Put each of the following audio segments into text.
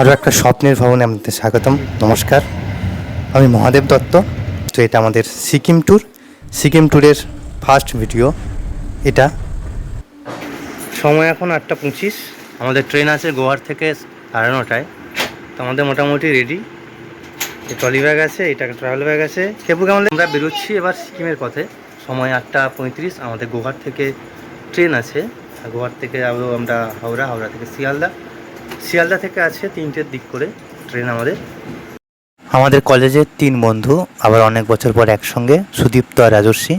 আরও একটা স্বপ্নের ভবনে আপনাদের স্বাগতম। নমস্কার, আমি মহাদেব দত্ত। তো এটা আমাদের সিকিম ট্যুরের ফার্স্ট ভিডিও এটা। সময় এখন 8:25। আমাদের ট্রেন আছে গোয়ার থেকে 9:30টায়। তো আমাদের মোটামুটি রেডি। এই ট্রলি ব্যাগ আছে, এটা ট্রাভেল ব্যাগ আছে। কেবল আমরা বেরোচ্ছি এবার সিকিমের পথে। সময় 8:35। আমাদের গোয়ার থেকে ট্রেন আছে। গোয়ার থেকে যাবো আমরা হাওড়া থেকে শিয়ালদা থেকে আছে 3টের দিক করে ট্রেন আমাদের কলেজের 3 বন্ধু আবার অনেক বছর পর একসঙ্গে, সুদীপ্ত আর রাজস্বী।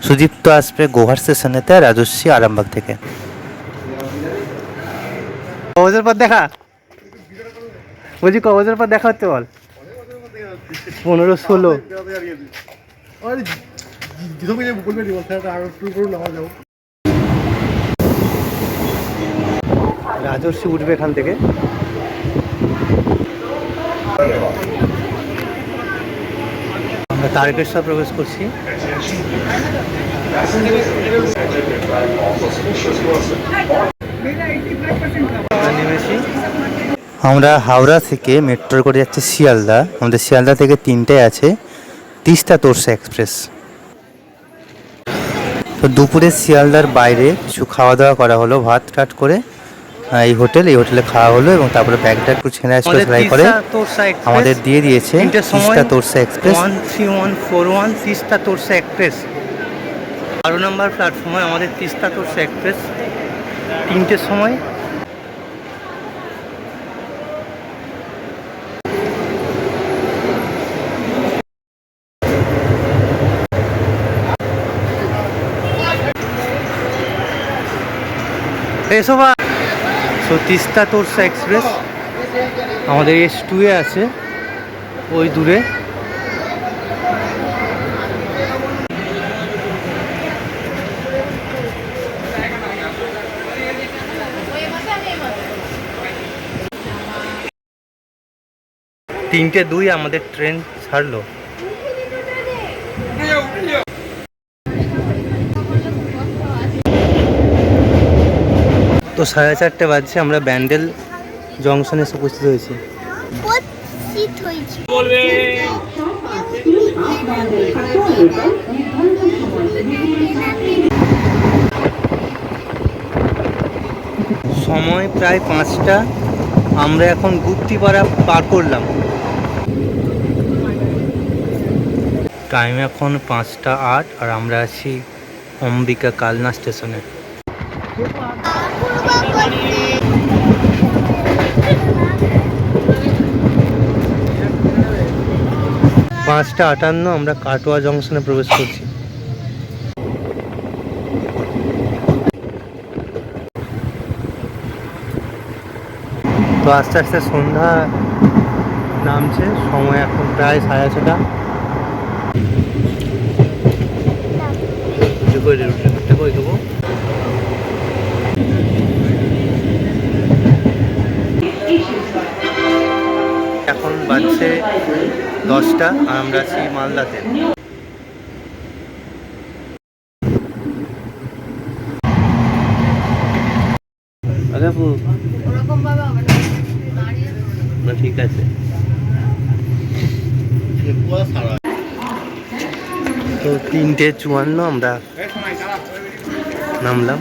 সুদীপ্ত আসবে গোহার স্টেশনেতে, আর রাজস্বী আরামবাগ থেকে। কবজের পর দেখা বলছি, কবজের পর দেখা হচ্ছে বল। 15-16 রাজস্বী উঠবে এখান থেকে। আমরা তারকেশ্বর প্রবেশ করছি। আমরা হাওড়া থেকে মেট্রো করে যাচ্ছি শিয়ালদা। আমাদের শিয়ালদা থেকে 3টায় আছে তিস্তা তোরসা এক্সপ্রেস। তো দুপুরে শিয়ালদার বাইরে কিছু খাওয়া দাওয়া করা হলো, ভাত টাট করে এই হোটেলে খাওয়া হলো, এবং তারপরে ব্যাগটা একটু সেলাই করে আমাদের দিয়ে দিয়েছে তিস্তা তোরসা এক্সপ্রেস। 1341 তিস্তা তোরসা এক্সপ্রেস 12 নম্বর প্ল্যাটফর্মে আমাদের তিস্তা তোরসা এক্সপ্রেস 3টের সময়। তিস্তা তোরসা এক্সপ্রেস আমাদের S2 এ আছে, ওই দূরে। তিনটে 2 আমাদের ট্রেন ছাড়লো। তো 4:30 বাজছে, আমরা ব্যান্ডেল জংশনে এসে উপস্থিত হয়েছি। সময় প্রায় 5টা। আমরা এখন গুপ্তিপাড়া পার করলাম। টাইম এখন 5:08 আর আমরা আছি অম্বিকা কালনা স্টেশনে। 5:58 আমরা কাটোয়া জংশনে প্রবেশ করছি। তো আস্তে আস্তে সন্ধ্যা নামছে, সময় এখন প্রায় 6:30টা। এখন বাজছে 10টা আর আমরা আছি মালদাতে। ঠিক আছে। তো 3:54 আমরা নামলাম।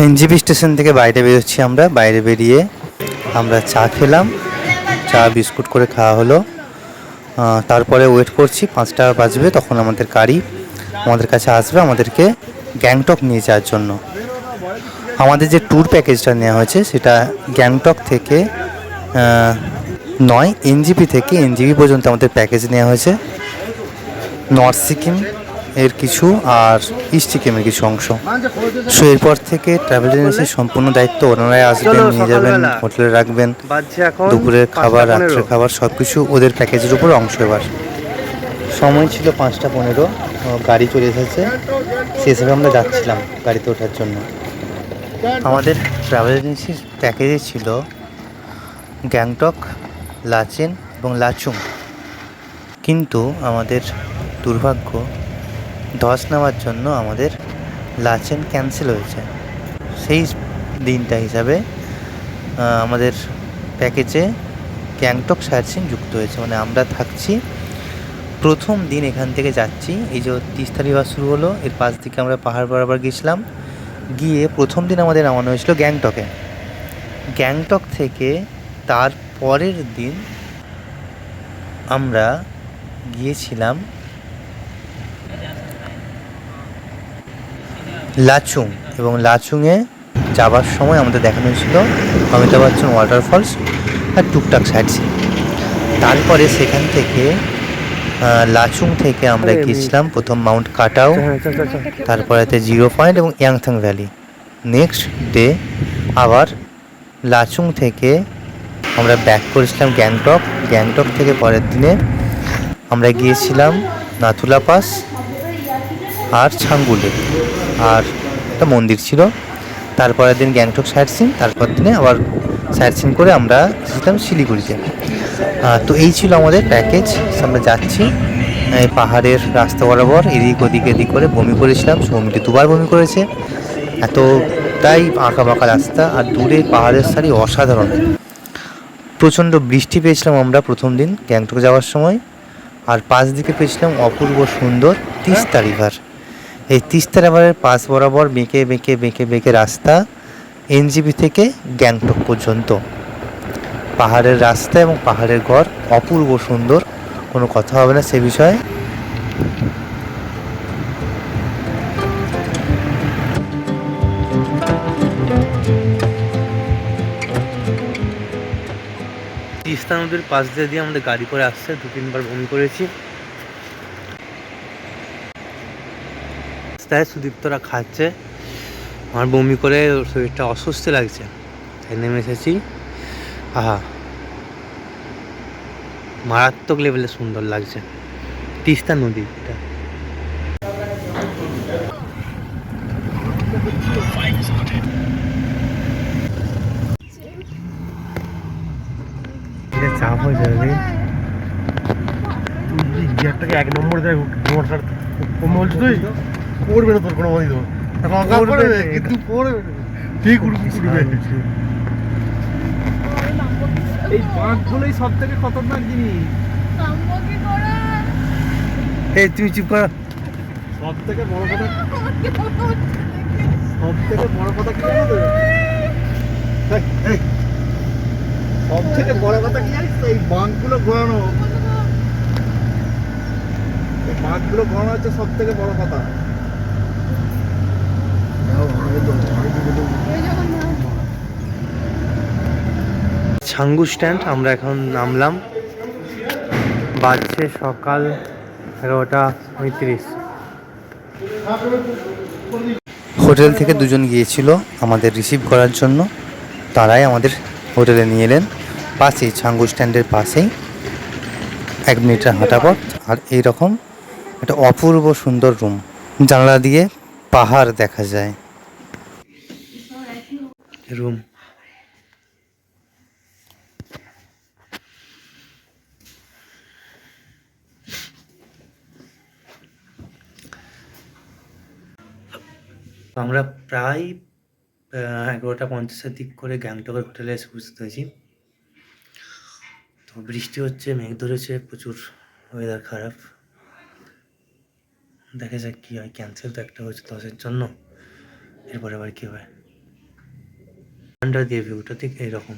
এনজিপি স্টেশন থেকে বাইরে বেরোচ্ছি আমরা। বাইরে বেরিয়ে আমরা চা খেলাম, চা বিস্কুট করে খাওয়া হলো। তারপরে ওয়েট করছি 5টা বাজবে, তখন আমাদের গাড়ি আমাদের কাছে আসবে আমাদেরকে গ্যাংটক নিয়ে যাওয়ার জন্য। আমাদের যে ট্যুর প্যাকেজটা নেওয়া হয়েছে সেটা গ্যাংটক থেকে নয়, এনজিপি থেকে এনজিপি পর্যন্ত আমাদের প্যাকেজ নেওয়া হয়েছে। নর্থ সিকিম এর কিছু আর ইস্ট সিকিমের কিছু অংশ। সো এরপর থেকে ট্রাভেল এজেন্সির সম্পূর্ণ দায়িত্ব ওনারাই আসবেন, নিয়ে যাবেন, হোটেলে রাখবেন, দুপুরের খাবার, রাত্রের খাবার সব কিছু ওদের প্যাকেজের উপর অংশ। এবার সময় ছিল 5:15, গাড়ি চলে এসেছে, সে হিসেবে আমরা যাচ্ছিলাম গাড়িতে ওঠার জন্য। আমাদের ট্রাভেল এজেন্সির প্যাকেজে ছিল গ্যাংটক, লাচেন এবং লাচুং, কিন্তু আমাদের দুর্ভাগ্য ধস নেওয়ার জন্য আমাদের লাচেন ক্যান্সেল হয়েছে। সেই দিনটা হিসাবে আমাদের প্যাকেজে গ্যাংটক সাইট সিন যুক্ত হয়েছে। মানে আমরা থাকছি প্রথম দিন এখান থেকে যাচ্ছি, এই যে তিস্তা রিভার শুরু হলো, এর পাশ দিকে আমরা পাহাড় বরাবর গেছিলাম, গিয়ে প্রথম দিন আমাদের নামানো হয়েছিল গ্যাংটকে। গ্যাংটক থেকে তার পরের দিন আমরা গিয়েছিলাম লাচুং, এবং লাচুংয়ে যাবার সময় আমাদের দেখানো হয়েছিল অমিতাভ বচ্চন ওয়াটারফলস আর টুকটাক সাইট সিন। তারপরে সেখান থেকে লাচুং থেকে আমরা গিয়েছিলাম প্রথম মাউন্ট কাটাও, তারপরেতে জিরো পয়েন্ট এবং ইয়াংথাং ভ্যালি। নেক্সট ডে আবার লাচুং থেকে আমরা ব্যাক করেছিলাম গ্যাংটক। গ্যাংটক থেকে পরের দিনে আমরা গিয়েছিলাম নাথুলা পাস আর ছাঙ্গুলে, আর একটা মন্দির ছিল। তারপরের দিন গ্যাংটক সাইট সিন, তারপর দিনে আবার সাইট সিন করে আমরা এসেছিলাম শিলিগুড়িতে। তো এই ছিল আমাদের প্যাকেজ। আমরা যাচ্ছি এই পাহাড়ের রাস্তা বরাবর, এদিক এদিক করে বমি করেছিলাম, সৌমিটি দুবার বমি করেছে, এতটাই আঁকা বাঁকা রাস্তা, আর দূরে পাহাড়ের সারি অসাধারণ। প্রচণ্ড বৃষ্টি পেয়েছিলাম আমরা প্রথম দিন গ্যাংটক যাওয়ার সময়, আর পাশ দিকে পেয়েছিলাম অপূর্ব সুন্দর তিস্তা রিভার। এই তিস্তা রিভারের পাশ বরাবর বেঁকে বেঁকে বেঁকে বেঁকে রাস্তা এনজিপি থেকে গ্যাংটক পর্যন্ত। পাহাড়ের রাস্তা এবং পাহাড়ের ঘর অপূর্ব সুন্দর, কোনো কথা হবে না সে বিষয়ে। তিস্তা নদীর পাশ দিয়ে আমাদের গাড়ি করে আসছে, 2-3 বার বমি করেছি। রাস্তায় সুদীপ্তরা খাচ্ছে, আমার বমি করে শরীরটা অস্বস্তি লাগছে, তাই নেমে এসেছি। আহা, মারাত্মক লেভেলে সুন্দর লাগছে তিস্তা নদী। এটা চাপ হয়ে যাবে, গিয়ারটাকে 1 নম্বর দেয়, বলছি তুই পড়বে না, তোর কোনো মনে দেবো কিন্তু পড়বে ঠিক উঠবে। এই বাঁকগুলোই সব থেকে খতরনাক জিনিস। এই তুই চুপ কর। সব থেকে বড় কথা, সব থেকে বড় কথা কি জানো তো? সব থেকে বড় কথা কি জানিস তো? এই বাঁকগুলো ঘোরানো, এই বাঁকগুলো ঘোরানো হচ্ছে সব থেকে বড় কথা। ছাঙ্গু স্ট্যান্ড আমরা এখন নামলাম, বাজছে সকাল 11:35। হোটেল থেকে দুজন গিয়েছিল আমাদের রিসিভ করার জন্য, তারাই আমাদের হোটেলে নিয়ে এলেন, পাশেই ছাঙ্গু স্ট্যান্ডের পাশেই 1 মিনিটের হাঁটা পথ। আর এইরকম একটা অপূর্ব সুন্দর রুম, জানলা দিয়ে পাহাড় দেখা যায়। রুম আমরা প্রায় 11:50 দিক করে গ্যাংটকের হোটেলে এসে উপস্থিত হয়েছি। তো বৃষ্টি হচ্ছে, মেঘ ধরেছে, প্রচুর ওয়েদার খারাপ। দেখা যাক কী হয়। ক্যান্সেল তো একটা হয়েছে ধসের জন্য, এরপরে আবার কী হয়। ঠান্ডা দিয়ে ভিউটা ঠিক এইরকম।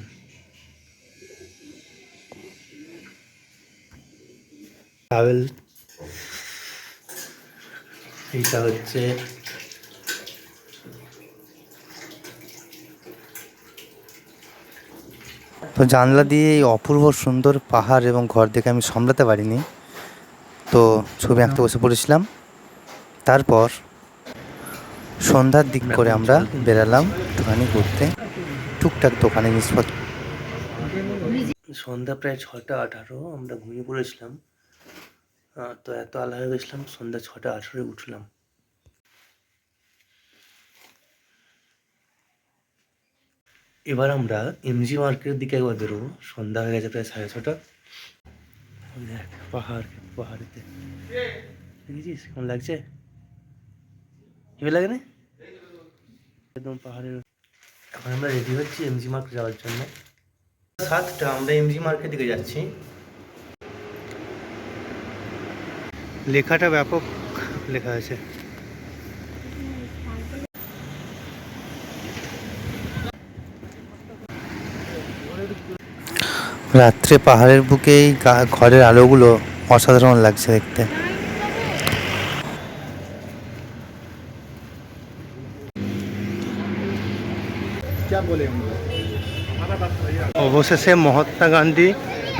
ট্রাভেল, এইটা হচ্ছে তো জানলা দিয়ে এই অপূর্ব সুন্দর পাহাড় এবং ঘর দেখে আমি সামলাতে পারিনি, তো ছবি আঁকতে বসে পড়েছিলাম। তারপর সন্ধ্যার দিক করে আমরা বেরালাম একটুখানি ঘুরতে, টুকটাক দোকানে জিনিসপত্র। সন্ধ্যা প্রায় 6:18 আমরা ঘুমিয়ে পড়েছিলাম। তো এত আলা হয়ে গেছিলাম, সন্ধ্যা 6:18 উঠলাম। এবার আমরা এমজি মার্কেটের দিকে একবার বেরোবো। সন্ধ্যা হয়ে গেছে প্রায় 6:30। দেখ পাহাড়েতে দেখেছিস কেমন লাগছে? হেবে লাগে না? একদম পাহাড়ের। এখন আমরা রেডি হচ্ছি এমজি মার্কেট যাওয়ার জন্য। 7টা, আমরা এমজি মার্কেট দিকে যাচ্ছি। লেখাটা ব্যাপক লেখা আছে। রাত্রে পাহাড়ের বুকে এই ঘরের আলোগুলো অসাধারণ লাগছে দেখতে। অবশেষে মহাত্মা গান্ধী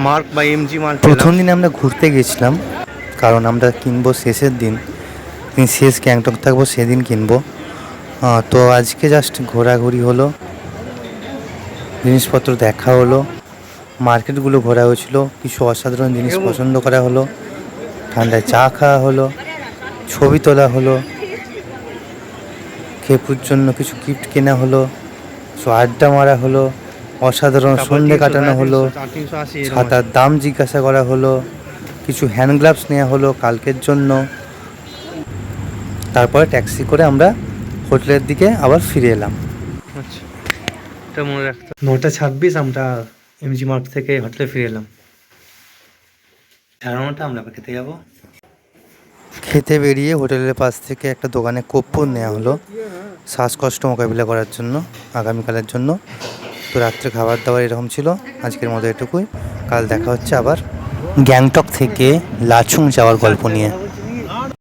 মার্ক বা এমজি মার্ক। প্রথম দিন আমরা ঘুরতে গেছিলাম, কারণ আমরা কিনবো শেষের দিন, শেষ গ্যাংটক থাকবো সেদিন কিনবো। তো আজকে জাস্ট ঘোরাঘুরি হলো, জিনিসপত্র দেখা হলো, মার্কেটগুলো ঘোরা হয়েছিল, কিছু অসাধারণ জিনিস পছন্দ করা হলো, ঠান্ডায় চা খাওয়া হলো, ছবি তোলা হলো, খেপুর জন্য কিছু গিফট কেনা হলো, আড্ডা মারা হলো, অসাধারণ সন্ধ্যে কাটানো হলো, ছাতার দাম জিজ্ঞাসা করা হলো, কিছু হ্যান্ড গ্লাভস নেওয়া হলো কালকের জন্য। তারপরে ট্যাক্সি করে আমরা হোটেলের দিকে আবার ফিরে এলাম। আচ্ছা, এটা মনে রাখতে। 9:26 আমরা এমজি মার্ট থেকে হোটেলে ফিরে এলাম। 9:30 আমরা আবার খেতে যাবো। খেতে বেরিয়ে হোটেলের পাশ থেকে একটা দোকানে কর্পূর নেওয়া হলো শ্বাসকষ্ট মোকাবিলা করার জন্য, আগামীকালের জন্য। তো রাত্রে খাবার দাবার এরকম ছিল। আজকের মতো এটুকুই, কাল দেখা হচ্ছে আবার গ্যাংটক থেকে লাচুং যাওয়ার গল্প নিয়ে।